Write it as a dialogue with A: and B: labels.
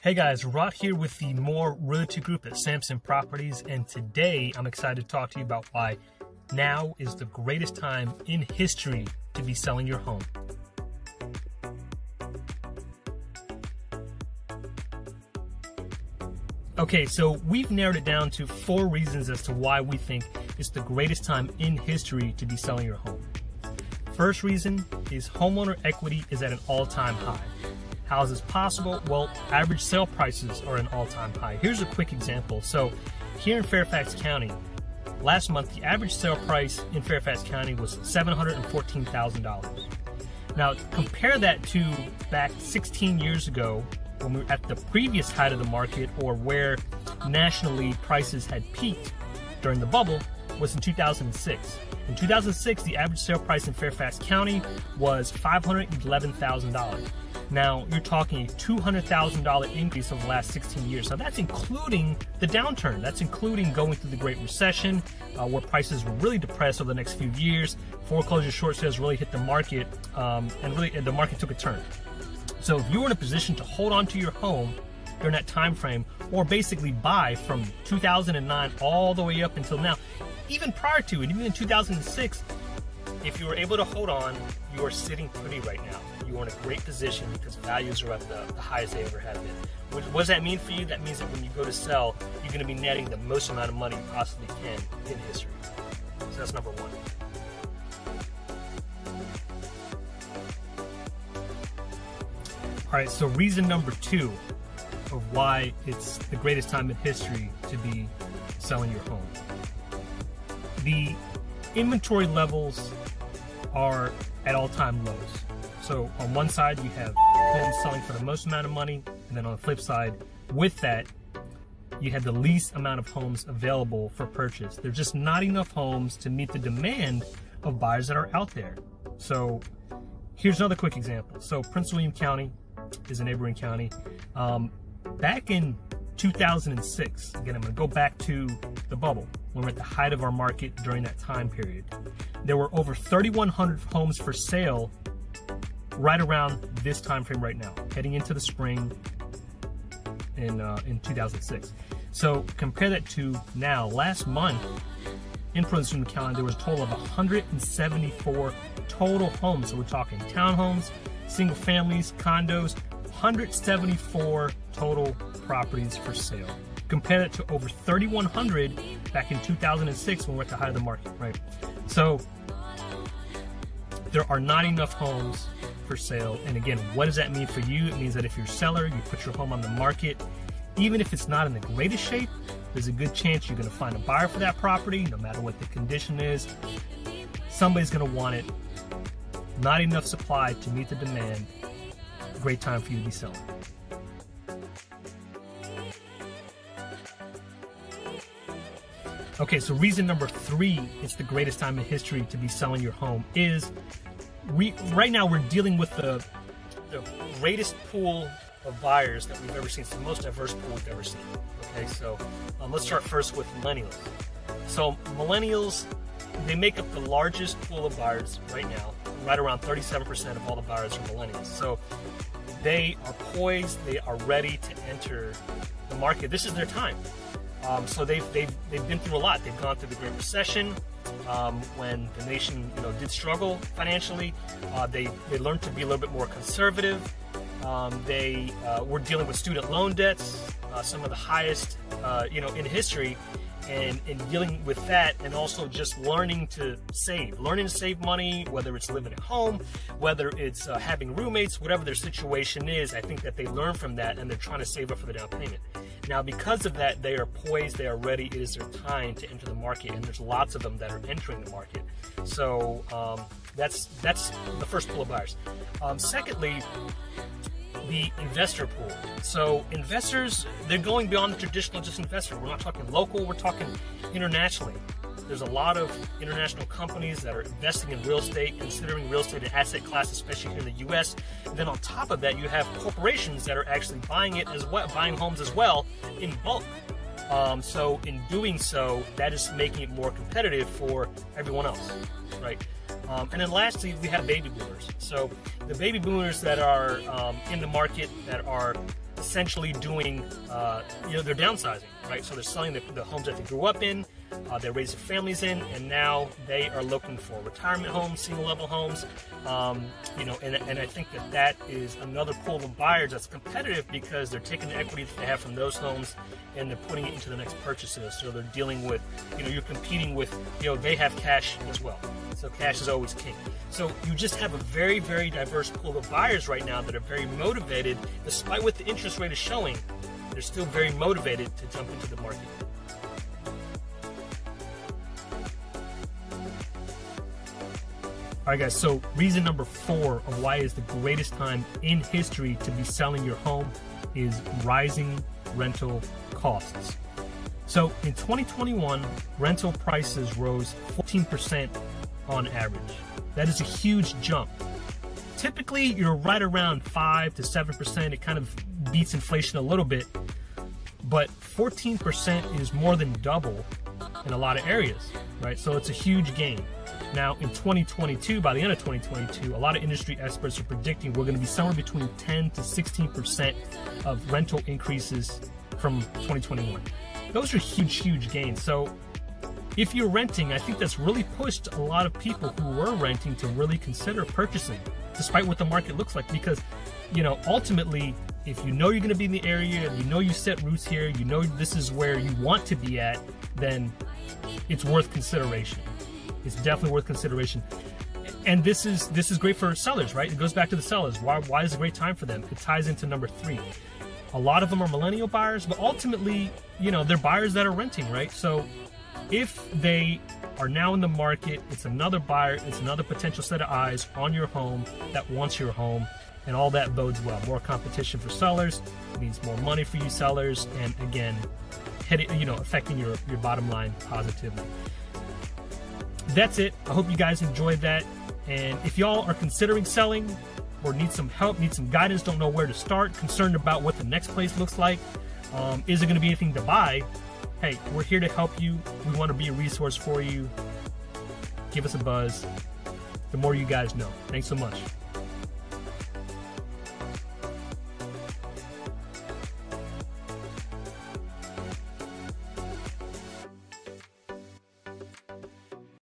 A: Hey guys, Rod here with the MOR Realty Group at Samson Properties, and today I'm excited to talk to you about why now is the greatest time in history to be selling your home. Okay, so we've narrowed it down to 4 reasons as to why we think it's the greatest time in history to be selling your home. First reason is homeowner equity is at an all-time high. How is this possible? Well, average sale prices are an all-time high. Here's a quick example. So here in Fairfax County, last month, the average sale price in Fairfax County was $714,000. Now, compare that to back 16 years ago when we were at the previous height of the market, or where nationally prices had peaked during the bubble, was in 2006. In 2006, the average sale price in Fairfax County was $511,000. Now, you're talking a $200,000 increase over the last 16 years. So that's including the downturn. That's including going through the Great Recession, where prices were really depressed over the next few years. Foreclosure short sales really hit the market, and the market took a turn. So if you were in a position to hold on to your home during that time frame, or basically buy from 2009 all the way up until now, even prior to it, even in 2006, if you were able to hold on, you are sitting pretty right now. You are in a great position because values are at the highest they ever have been. What does that mean for you? That means that when you go to sell, you're going to be netting the most amount of money you possibly can in history. So that's number one. All right, so reason number 2 of why it's the greatest time in history to be selling your home. The inventory levels are at all-time lows. So on one side, you have homes selling for the most amount of money, and then on the flip side, with that, you have the least amount of homes available for purchase. There's just not enough homes to meet the demand of buyers that are out there. So here's another quick example. So Prince William County is a neighboring county. Back in 2006, again, I'm going to go back to the bubble, when we're at the height of our market during that time period. There were over 3,100 homes for sale right around this time frame right now, heading into the spring in 2006. So compare that to now. Last month in Prince William County, there was a total of 174 total homes. So we're talking townhomes, single families, condos, 174 total properties for sale. Compare that to over 3,100 back in 2006 when we're at the height of the market, right? So there are not enough homes for sale. And again, what does that mean for you? It means that if you're a seller, you put your home on the market, even if it's not in the greatest shape, there's a good chance you're going to find a buyer for that property, no matter what the condition is. Somebody's going to want it. Not enough supply to meet the demand. Great time for you to be selling. Okay, so reason number 3, it's the greatest time in history to be selling your home, is right now we're dealing with the greatest pool of buyers that we've ever seen. It's the most diverse pool we've ever seen. Okay, so let's start first with millennials. So millennials, they make up the largest pool of buyers right now. Right around 37% of all the buyers are millennials. So they are poised, they are ready to enter the market. This is their time. So they've been through a lot. They've gone through the Great Recession, when the nation did struggle financially. They learned to be a little bit more conservative. They were dealing with student loan debts, some of the highest in history. And dealing with that, and also just learning to save money, whether it's living at home, whether it's having roommates, whatever their situation is. I think that they learn from that, and they're trying to save up for the down payment. Now, because of that, they are poised, they are ready. It is their time to enter the market, and there's lots of them that are entering the market. So that's the first pool of buyers. Secondly, the investor pool. So investors, they're going beyond the traditional just investor. We're not talking local, we're talking internationally. There's a lot of international companies that are investing in real estate, considering real estate an asset class, especially here in the US. And then on top of that, you have corporations that are actually buying it as well, buying homes as well in bulk. So in doing so, that is making it more competitive for everyone else, right? And then lastly, we have baby boomers. So the baby boomers that are in the market, that are essentially doing, they're downsizing, right? So they're selling the homes that they grew up in, they raised their families in, and now they are looking for retirement homes, single-level homes, and I think that is another pool of buyers that's competitive because they're taking the equity that they have from those homes and they're putting it into the next purchases. So they're dealing with, you're competing with, they have cash as well. So cash is always king. So you just have a very, very diverse pool of buyers right now that are very motivated, despite what the interest rate is showing, they're still very motivated to jump into the market. All right, guys, so reason number 4 of why it's the greatest time in history to be selling your home is rising rental costs. So in 2021, rental prices rose 14% on average. That is a huge jump. Typically, you're right around 5 to 7%. It kind of beats inflation a little bit, but 14% is more than double in a lot of areas, right? So it's a huge gain. Now, in 2022, by the end of 2022, a lot of industry experts are predicting we're going to be somewhere between 10 to 16% of rental increases from 2021. Those are huge, huge gains. So if you're renting, I think that's really pushed a lot of people who were renting to really consider purchasing, despite what the market looks like. Because, ultimately, if you're going to be in the area, you set roots here, this is where you want to be at, then it's worth consideration. It's definitely worth consideration. And this is great for sellers, right? It goes back to the sellers. Why is it a great time for them? It ties into number 3. A lot of them are millennial buyers, but ultimately, they're buyers that are renting, right? So if they are now in the market, it's another buyer, it's another potential set of eyes on your home that wants your home, and all that bodes well. More competition for sellers means more money for you sellers, and again, affecting your bottom line positively. That's it. I hope you guys enjoyed that. And if y'all are considering selling or need some help, need some guidance, don't know where to start, concerned about what the next place looks like, is it going to be anything to buy? Hey, we're here to help you. We want to be a resource for you. Give us a buzz. The more you guys know. Thanks so much.